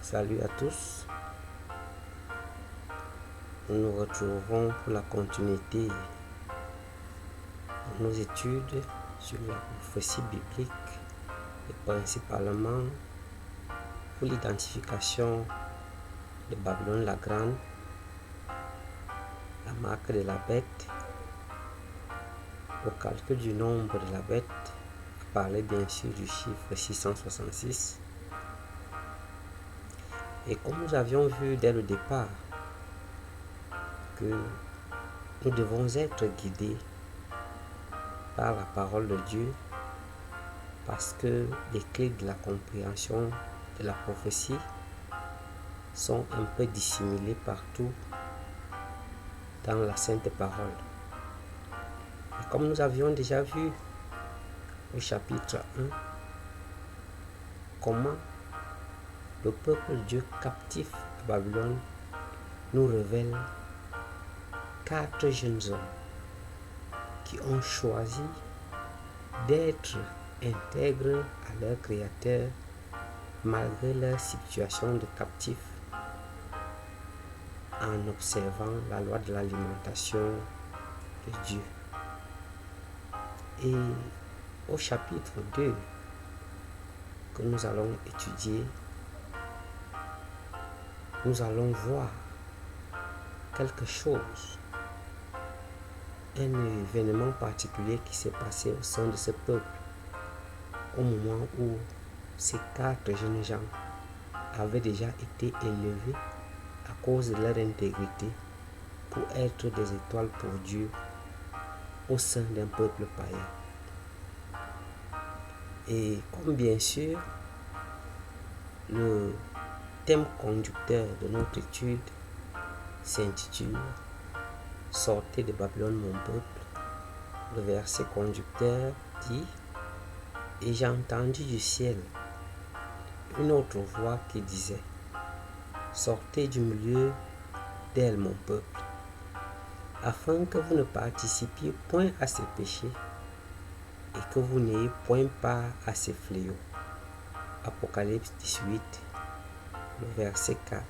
Salut à tous, nous nous retrouvons pour la continuité de nos études sur la prophétie biblique et principalement pour l'identification de Babylone la Grande, la marque de la bête, au calcul du nombre de la bête, à parler bien sûr du chiffre 666. Et comme nous avions vu dès le départ que nous devons être guidés par la parole de Dieu parce que les clés de la compréhension de la prophétie sont un peu dissimulées partout dans la Sainte Parole. Et comme nous avions déjà vu au chapitre 1, comment le peuple de Dieu captif à Babylone nous révèle 4 jeunes hommes qui ont choisi d'être intègres à leur Créateur malgré leur situation de captif en observant la loi de l'alimentation de Dieu. Et au chapitre 2 que nous allons étudier, nous allons voir quelque chose, un événement particulier qui s'est passé au sein de ce peuple au moment où ces 4 jeunes gens avaient déjà été élevés à cause de leur intégrité pour être des étoiles pour Dieu au sein d'un peuple païen. Et comme bien sûr, le thème conducteur de notre étude s'intitule « Sortez de Babylone mon peuple ». Le verset conducteur dit « Et j'ai entendu du ciel une autre voix qui disait « Sortez du milieu d'elle mon peuple, afin que vous ne participiez point à ses péchés et que vous n'ayez point part à ses fléaux. » Apocalypse 18, le verset 4.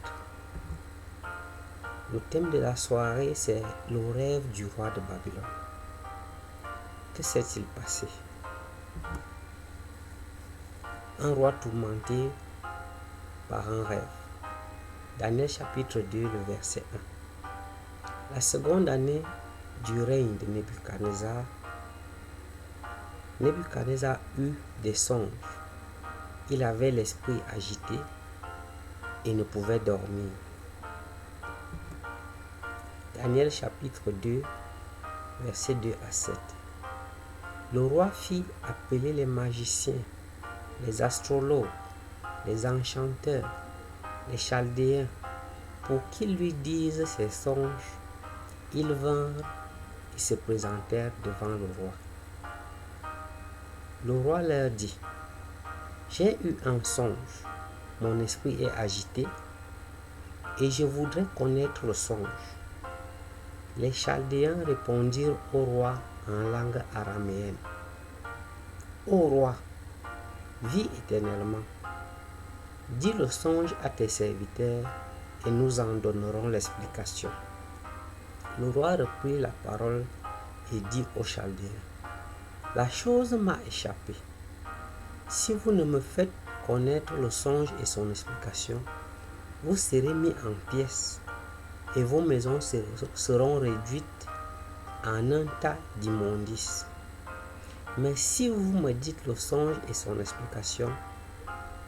Le thème de la soirée, c'est le rêve du roi de Babylone. Que s'est-il passé? Un roi tourmenté par un rêve. Daniel chapitre 2, le verset 1. La seconde année du règne de Nebuchadnezzar eut des songes. Il avait l'esprit agité et ne pouvait dormir. Daniel chapitre 2, versets 2 à 7. Le roi fit appeler les magiciens, les astrologues, les enchanteurs, les chaldéens, pour qu'ils lui disent ses songes. Ils vinrent et se présentèrent devant le roi. Le roi leur dit: J'ai eu un songe, mon esprit est agité, et je voudrais connaître le songe. Les Chaldéens répondirent au roi en langue araméenne: Ô roi, vis éternellement. Dis le songe à tes serviteurs et nous en donnerons l'explication. Le roi reprit la parole et dit aux Chaldéens: La chose m'a échappé. Si vous ne me faites connaître le songe et son explication, vous serez mis en pièces et vos maisons seront réduites en un tas d'immondices. Mais si vous me dites le songe et son explication,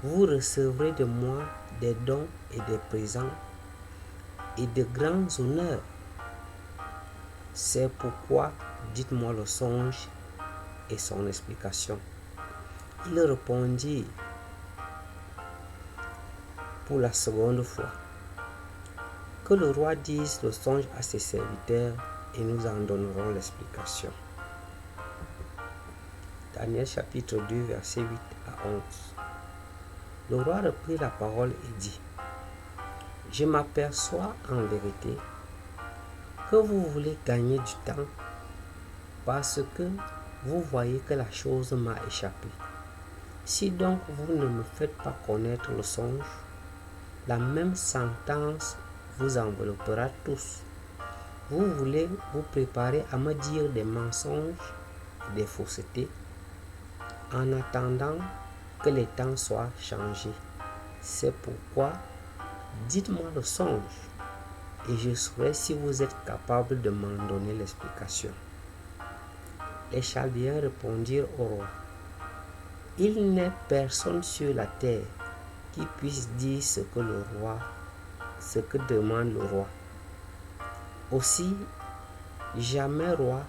vous recevrez de moi des dons et des présents et de grands honneurs. C'est pourquoi dites-moi le songe et son explication. Il répondit pour la seconde fois: Que le roi dise le songe à ses serviteurs et nous en donnerons l'explication. Daniel chapitre 2, versets 8 à 11. Le roi reprit la parole et dit: Je m'aperçois en vérité que vous voulez gagner du temps parce que vous voyez que la chose m'a échappé. Si donc vous ne me faites pas connaître le songe, la même sentence vous enveloppera tous. Vous voulez vous préparer à me dire des mensonges et des faussetés en attendant que les temps soient changés. C'est pourquoi dites-moi le songe et je saurai si vous êtes capable de m'en donner l'explication. Les Chaldéens répondirent au roi: il n'est personne sur la terre qui puisse dire ce que demande le roi. Aussi, jamais roi,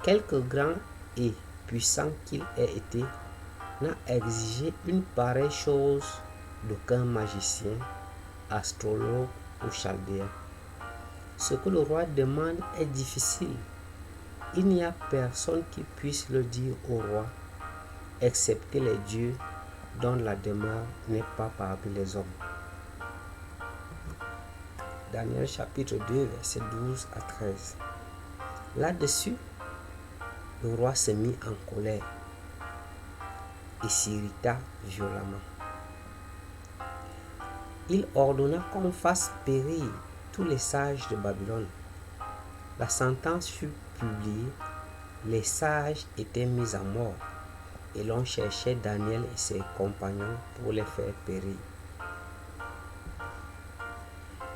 quelque grand et puissant qu'il ait été, n'a exigé une pareille chose d'aucun magicien, astrologue ou chaldéen. Ce que le roi demande est difficile. Il n'y a personne qui puisse le dire au roi, excepté les dieux dont la demeure n'est pas parmi les hommes. Daniel chapitre 2, versets 12 à 13. Là-dessus, le roi se mit en colère et s'irrita violemment. Il ordonna qu'on fasse périr tous les sages de Babylone. La sentence fut publiée, les sages étaient mis à mort et l'on cherchait Daniel et ses compagnons pour les faire périr.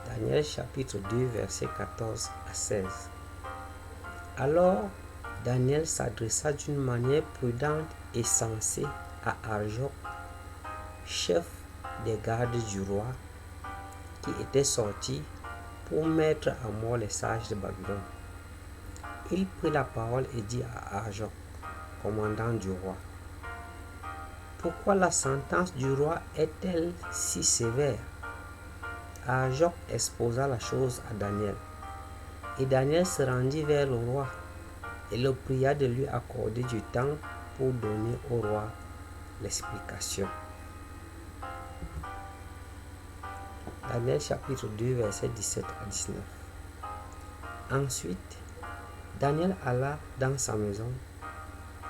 Daniel chapitre 2, versets 14 à 16. Alors, Daniel s'adressa d'une manière prudente et sensée à Arioc, chef des gardes du roi, qui était sorti pour mettre à mort les sages de Babylone. Il prit la parole et dit à Arioc, commandant du roi: pourquoi la sentence du roi est-elle si sévère? Arioc exposa la chose à Daniel. Et Daniel se rendit vers le roi et le pria de lui accorder du temps pour donner au roi l'explication. Daniel chapitre 2, versets 17 à 19. Ensuite, Daniel alla dans sa maison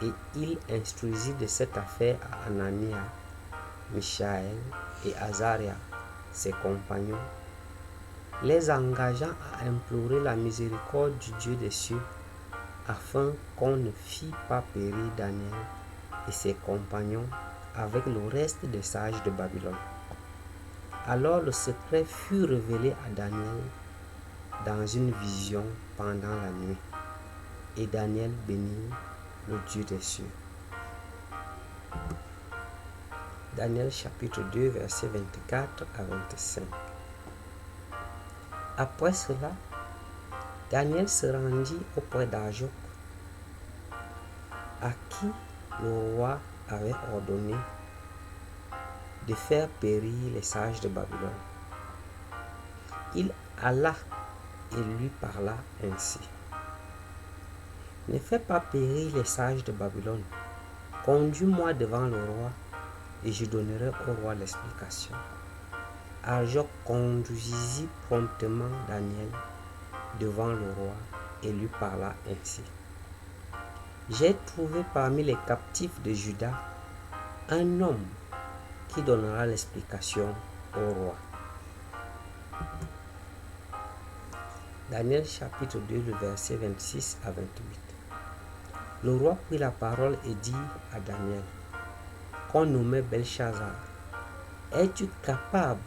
et il instruisit de cette affaire à Anania, Michaël et Azaria, ses compagnons, les engageant à implorer la miséricorde du Dieu des cieux afin qu'on ne fît pas périr Daniel et ses compagnons avec le reste des sages de Babylone. Alors le secret fut révélé à Daniel dans une vision pendant la nuit, et Daniel bénit le Dieu des cieux. Daniel chapitre 2, versets 24 à 25. Après cela, Daniel se rendit auprès d'Arioc, à qui le roi avait ordonné de faire périr les sages de Babylone. Il alla et lui parla ainsi: ne fais pas périr les sages de Babylone. Conduis-moi devant le roi et je donnerai au roi l'explication. Arioc conduisit promptement Daniel devant le roi et lui parla ainsi: j'ai trouvé parmi les captifs de Juda un homme qui donnera l'explication au roi. Daniel chapitre 2, le verset 26 à 28. Le roi prit la parole et dit à Daniel, qu'on nommait Belchazzar: es-tu capable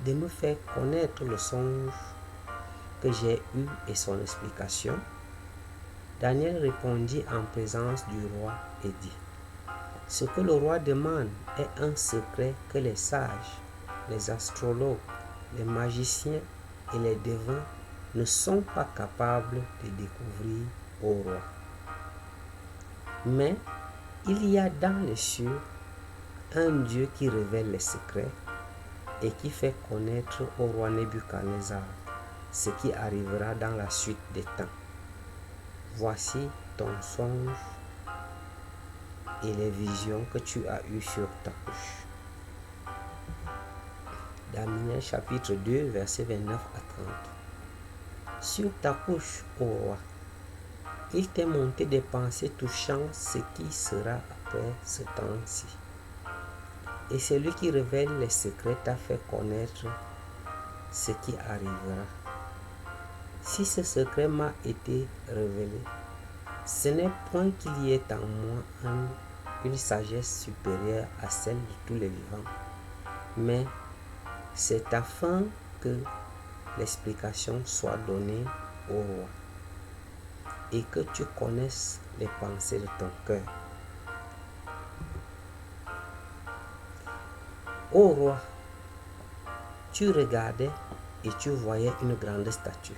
de me faire connaître le songe que j'ai eu et son explication? Daniel répondit en présence du roi et dit: ce que le roi demande est un secret que les sages, les astrologues, les magiciens et les devins ne sont pas capables de découvrir au roi. Mais il y a dans les cieux un Dieu qui révèle les secrets et qui fait connaître au roi Nebuchadnezzar ce qui arrivera dans la suite des temps. Voici ton songe et les visions que tu as eues sur ta couche. Daniel chapitre 2, versets 29 à 30. Sur ta couche, ô roi, il t'est monté des pensées touchant ce qui sera après ce temps-ci. Et celui qui révèle les secrets t'a fait connaître ce qui arrivera. Si ce secret m'a été révélé, ce n'est point qu'il y ait en moi une sagesse supérieure à celle de tous les vivants, mais c'est afin que l'explication soit donnée au roi et que tu connaisses les pensées de ton cœur. Ô roi, tu regardais et tu voyais une grande statue.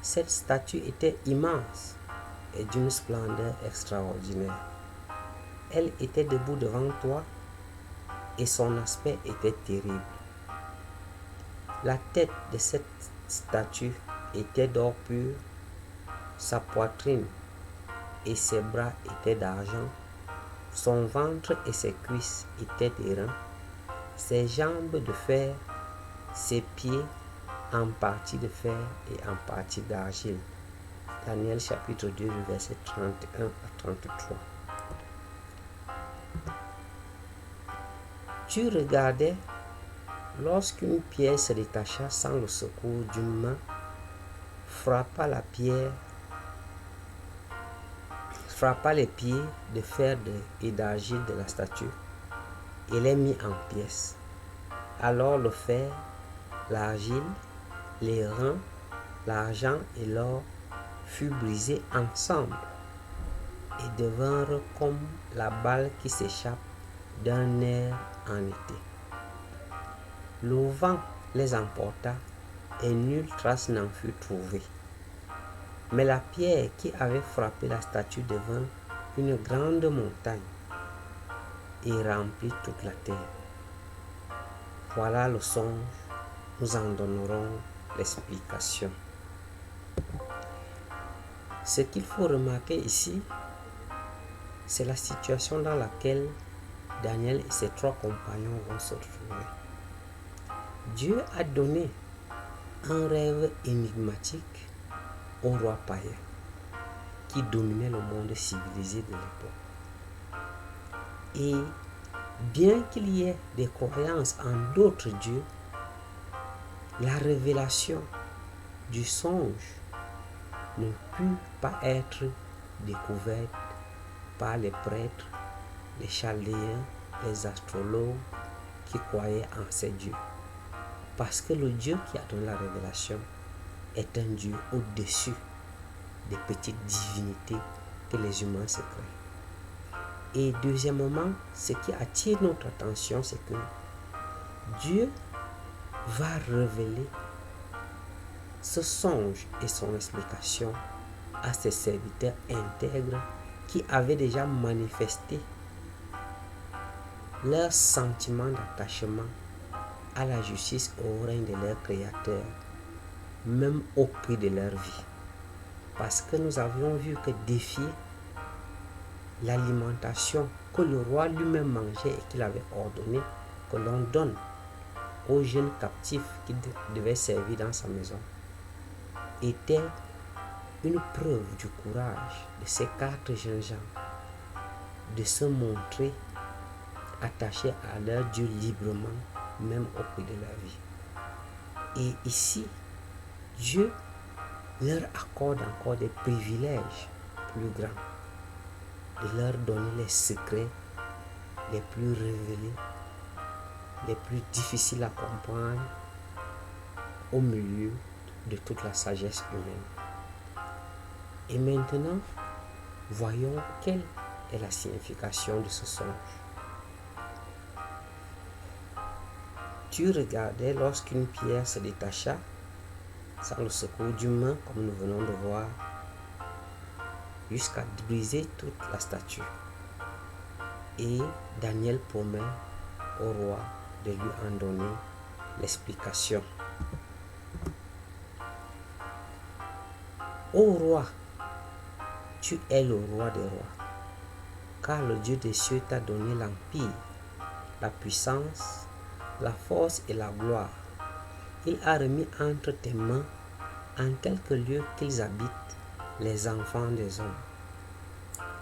Cette statue était immense et d'une splendeur extraordinaire. Elle était debout devant toi et son aspect était terrible. La tête de cette statue était d'or pur, sa poitrine et ses bras étaient d'argent, son ventre et ses cuisses étaient d'airain, ses jambes de fer, ses pieds en partie de fer et en partie d'argile. Daniel chapitre 2, verset 31 à 33. Tu regardais lorsqu'une pierre se détacha sans le secours d'une main, frappa les pieds de fer et d'argile de la statue et les mit en pièces. Alors le fer, l'argile, les reins, l'argent et l'or furent brisés ensemble et devinrent comme la balle qui s'échappe d'un nerf en été. Le vent les emporta et nulle trace n'en fut trouvée. Mais la pierre qui avait frappé la statue devint une grande montagne et remplit toute la terre. Voilà le songe, nous en donnerons l'explication. Ce qu'il faut remarquer ici, c'est la situation dans laquelle Daniel et ses 3 compagnons vont se retrouver. Dieu a donné un rêve énigmatique au roi païen qui dominait le monde civilisé de l'époque. Et bien qu'il y ait des croyances en d'autres dieux, la révélation du songe ne put pas être découverte par les prêtres, les chaldéens, les astrologues qui croyaient en ces dieux. Parce que le Dieu qui a donné la révélation est un Dieu au-dessus des petites divinités que les humains se créent. Et deuxièmement, ce qui attire notre attention, c'est que Dieu va révéler ce songe et son explication à ses serviteurs intègres qui avaient déjà manifesté leur sentiment d'attachement à la justice et au règne de leur Créateur, même au prix de leur vie. Parce que nous avions vu que défier l'alimentation que le roi lui-même mangeait et qu'il avait ordonné que l'on donne aux jeunes captifs qui devaient servir dans sa maison était une preuve du courage de ces 4 jeunes gens de se montrer attachés à leur Dieu librement, même au prix de leur vie. Et ici, Dieu leur accorde encore des privilèges plus grands, de leur donner les secrets les plus révélés, les plus difficiles à comprendre au milieu de toute la sagesse humaine. Et maintenant, voyons quelle est la signification de ce songe. Tu regardais lorsqu'une pierre se détacha, sans le secours d'humain, comme nous venons de voir, jusqu'à briser toute la statue. Et Daniel promet au roi de lui en donner l'explication. Ô roi, tu es le roi des rois, car le Dieu des cieux t'a donné l'empire, la puissance, la force et la gloire. Il a remis entre tes mains, en quelque lieu qu'ils habitent, les enfants des hommes,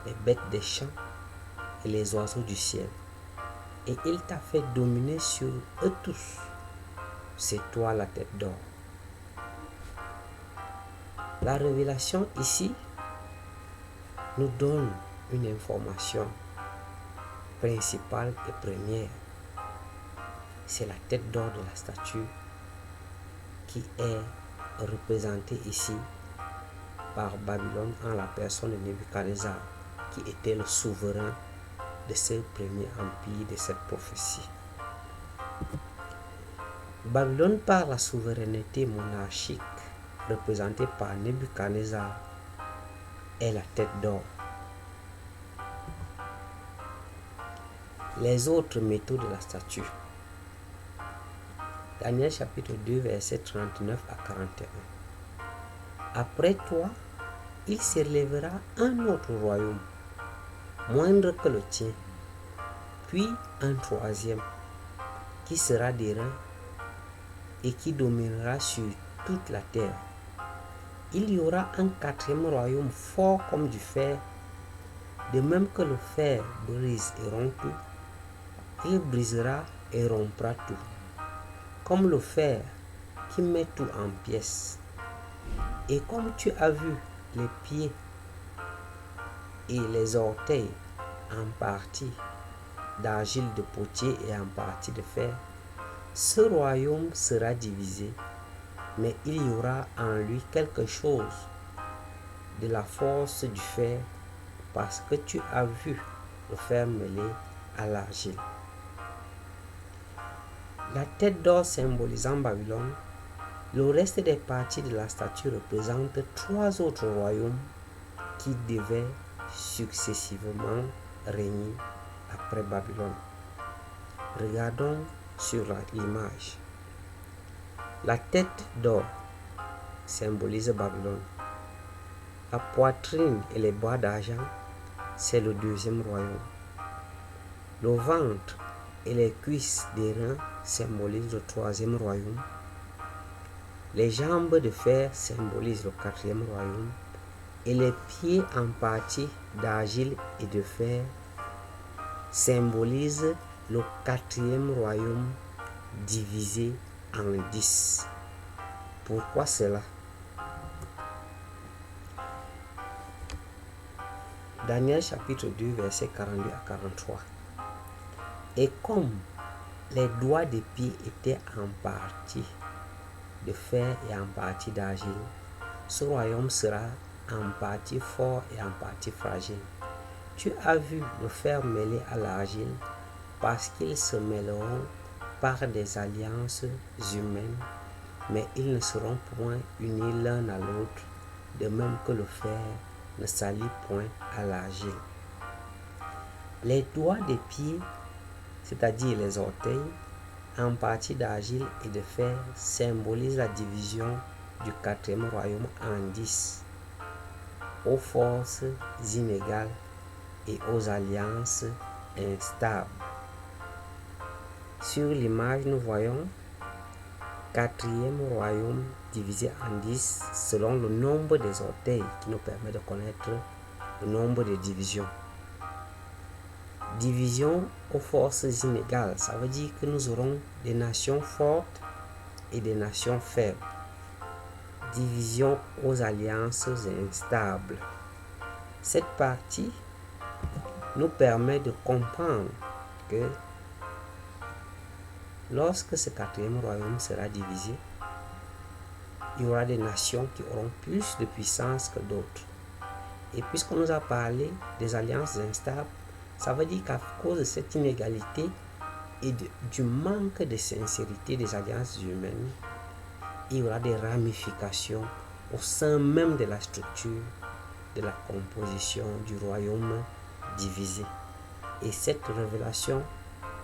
les bêtes des champs et les oiseaux du ciel, et il t'a fait dominer sur eux tous. C'est toi la tête d'or. La révélation ici nous donne une information principale et première. C'est la tête d'or de la statue qui est représentée ici par Babylone en la personne de Nebuchadnezzar, qui était le souverain de ce premier empire, de cette prophétie. Babylone, par la souveraineté monarchique représentée par Nebuchadnezzar, est la tête d'or. Les autres métaux de la statue. Daniel chapitre 2, versets 39 à 41. Après toi, il s'élèvera un autre royaume, moindre que le tien, puis un troisième, qui sera d'airain et qui dominera sur toute la terre. Il y aura un quatrième royaume fort comme du fer, de même que le fer brise et rompt tout, il brisera et rompra tout, comme le fer qui met tout en pièces. Et comme tu as vu les pieds et les orteils en partie d'argile de potier et en partie de fer, ce royaume sera divisé, mais il y aura en lui quelque chose de la force du fer, parce que tu as vu le fer mêlé à l'argile. La tête d'or symbolisant Babylone, le reste des parties de la statue représente trois autres royaumes qui devaient successivement régner après Babylone. Regardons sur l'image. La tête d'or symbolise Babylone. La poitrine et les bras d'argent, c'est le deuxième royaume. Le ventre et les cuisses d'airain symbolisent le troisième royaume. Les jambes de fer symbolisent le quatrième royaume. Et les pieds en partie d'argile et de fer symbolisent le quatrième royaume divisé en 10. Pourquoi cela? Daniel chapitre 2, versets 42 à 43. Et comme les doigts des pieds étaient en partie de fer et en partie d'argile, ce royaume sera en partie fort et en partie fragile. Tu as vu le fer mêlé à l'argile, parce qu'ils se mêleront par des alliances humaines, mais ils ne seront point unis l'un à l'autre, de même que le fer ne s'allie point à l'argile. Les doigts des pieds, c'est-à-dire les orteils, en partie d'argile et de fer, symbolisent la division du quatrième royaume en 10, aux forces inégales et aux alliances instables. Sur l'image, nous voyons quatrième royaume divisé en 10 selon le nombre des orteils qui nous permet de connaître le nombre de divisions. Division aux forces inégales, ça veut dire que nous aurons des nations fortes et des nations faibles. Division aux alliances instables. Cette partie nous permet de comprendre que lorsque ce quatrième royaume sera divisé, il y aura des nations qui auront plus de puissance que d'autres. Et puisqu'on nous a parlé des alliances instables, ça veut dire qu'à cause de cette inégalité et du manque de sincérité des alliances humaines, il y aura des ramifications au sein même de la structure de la composition du royaume divisé. Et cette révélation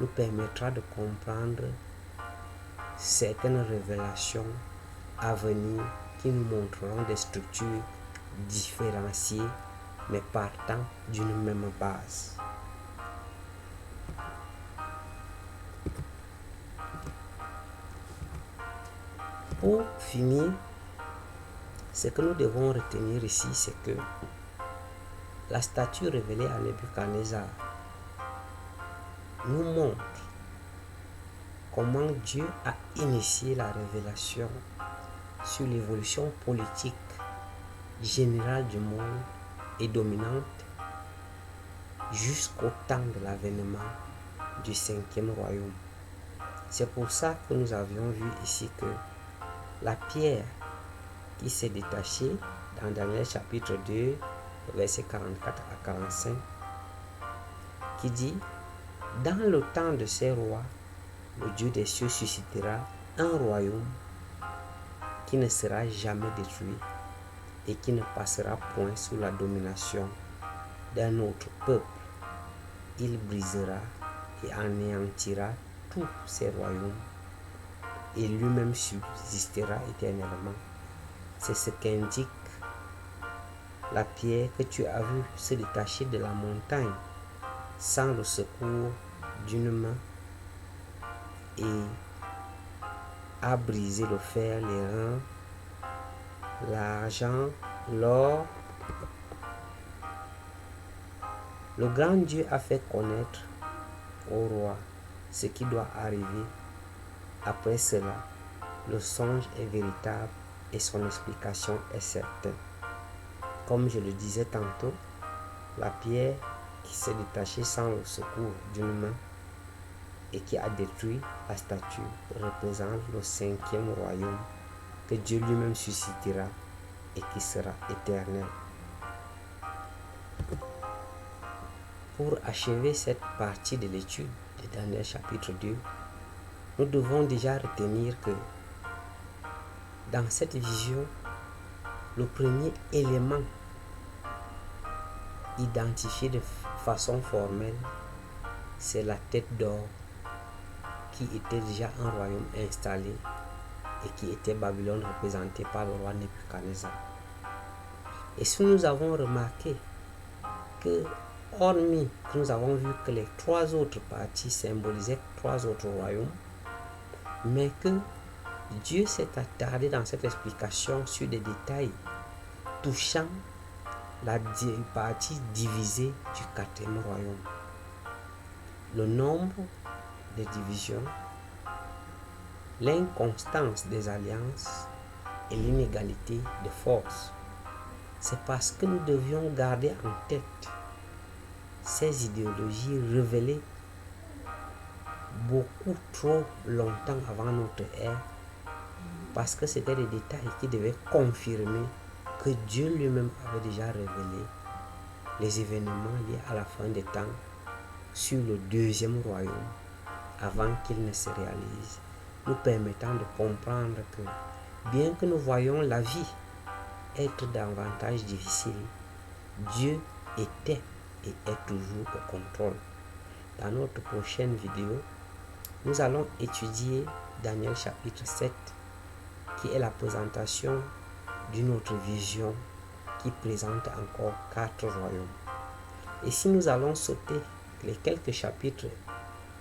nous permettra de comprendre certaines révélations à venir qui nous montreront des structures différenciées mais partant d'une même base. Pour finir, ce que nous devons retenir ici, c'est que la statue révélée à Nebuchadnezzar nous montre comment Dieu a initié la révélation sur l'évolution politique générale du monde et dominante jusqu'au temps de l'avènement du 5e royaume. C'est pour ça que nous avions vu ici que la pierre qui s'est détachée dans Daniel chapitre 2, versets 44 à 45, qui dit: dans le temps de ces rois, le Dieu des cieux suscitera un royaume qui ne sera jamais détruit et qui ne passera point sous la domination d'un autre peuple. Il brisera et anéantira tous ces royaumes et lui-même subsistera éternellement. C'est ce qu'indique la pierre que tu as vue se détacher de la montagne sans le secours d'une main et a brisé le fer, les reins, l'argent, l'or. Le grand Dieu a fait connaître au roi ce qui doit arriver après cela. Le songe est véritable et son explication est certaine. Comme je le disais tantôt, la pierre qui s'est détachée sans le secours d'une main et qui a détruit la statue représente le 5e royaume que Dieu lui-même suscitera et qui sera éternel. Pour achever cette partie de l'étude de Daniel chapitre 2, nous devons déjà retenir que dans cette vision, le premier élément identifié de façon formelle, c'est la tête d'or qui était déjà un royaume installé et qui était Babylone représentée par le roi Nebuchadnezzar. Et si nous avons remarqué que, hormis que nous avons vu que les 3 autres parties symbolisaient 3 autres royaumes, mais que Dieu s'est attardé dans cette explication sur des détails touchant la partie divisée du 4e royaume. Le nombre de divisions, l'inconstance des alliances et l'inégalité de force. C'est parce que nous devions garder en tête ces idéologies révélées beaucoup trop longtemps avant notre ère, parce que c'était des détails qui devaient confirmer que Dieu lui-même avait déjà révélé les événements liés à la fin des temps sur le 2e royaume avant qu'il ne se réalise, nous permettant de comprendre que bien que nous voyons la vie être davantage difficile, Dieu était et est toujours au contrôle. Dans notre prochaine vidéo, nous allons étudier Daniel chapitre 7, qui est la présentation d'une autre vision qui présente encore 4 royaumes. Et si nous allons sauter les quelques chapitres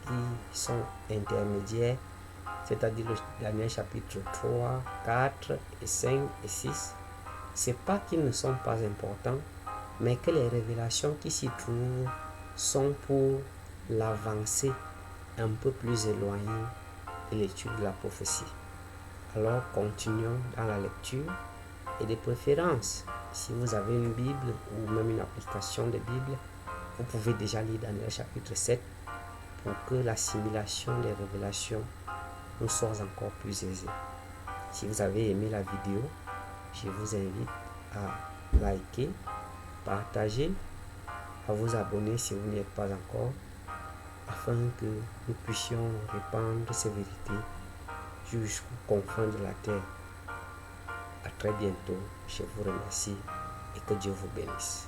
qui sont intermédiaires, c'est-à-dire le Daniel chapitre 3, 4 et 5 et 6, c'est pas qu'ils ne sont pas importants, mais que les révélations qui s'y trouvent sont pour l'avancée un peu plus éloignée de l'étude de la prophétie. Alors continuons dans la lecture et de préférence, si vous avez une Bible ou même une application de Bible, vous pouvez déjà lire Daniel chapitre 7 pour que l'assimilation des révélations nous soit encore plus aisée. Si vous avez aimé la vidéo, je vous invite à liker, partager, à vous abonner si vous n'y êtes pas encore, afin que nous puissions répandre ces vérités jusqu'aux confins de la terre. À très bientôt. Je vous remercie et que Dieu vous bénisse.